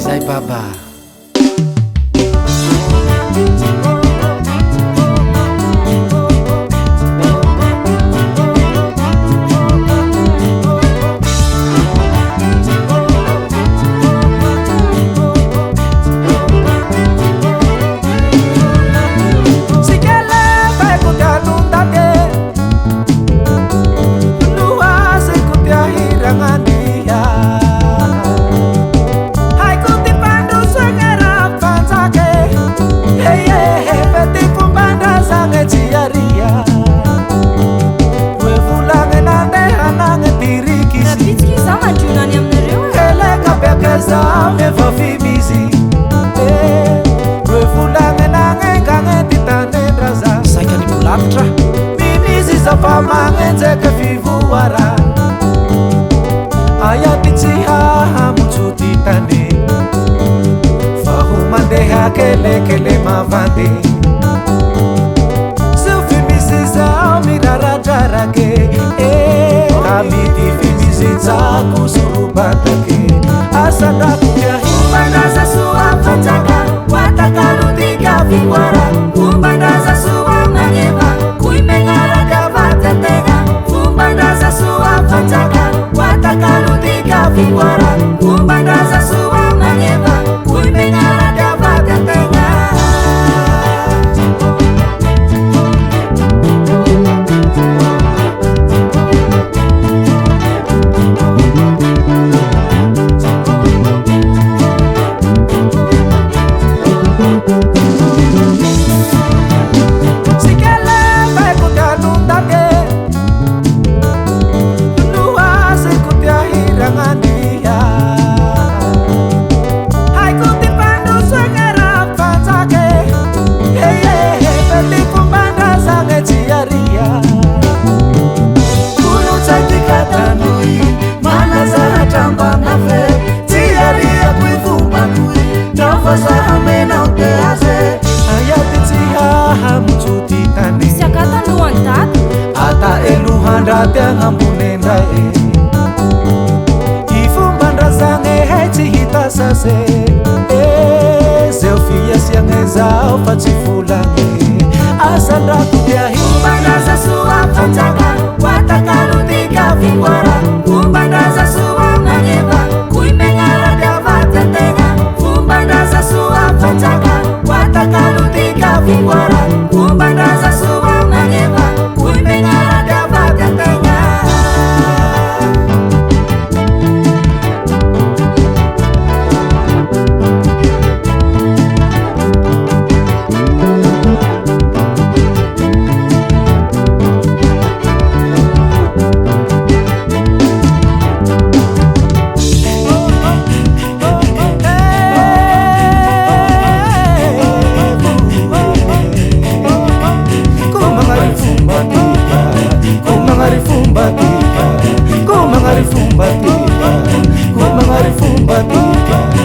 Zay Baba. Mangenjeka fivoara ayatitsiha hamotsoty tany fa ho mandeha kelekele mavandy zofy misy zao miraradrarake amidy fimizintsako sorobatake asandrako Kumbandraza suwa fataka watakalutika fivoara Kumbandraza suwa manyeva kuimengara Kumbandraza suwa fataka watakalutika fivoara Kumbandraza suwa manyeva kuimengara davatentenga Hambunendae ifombandrazane haitsy hita sase zeo fiasiagne zao fa tsy volagny asandrako dia Kumbandraza suwa fataka watakalutika fivoara Kumbandraza suwa manyeva kuimengara davatentenga Kumbandraza suwa fataka watakalutika fivoara Kumbandraza suwa manyeva kuimengara davatentenga Kumangari fumbatika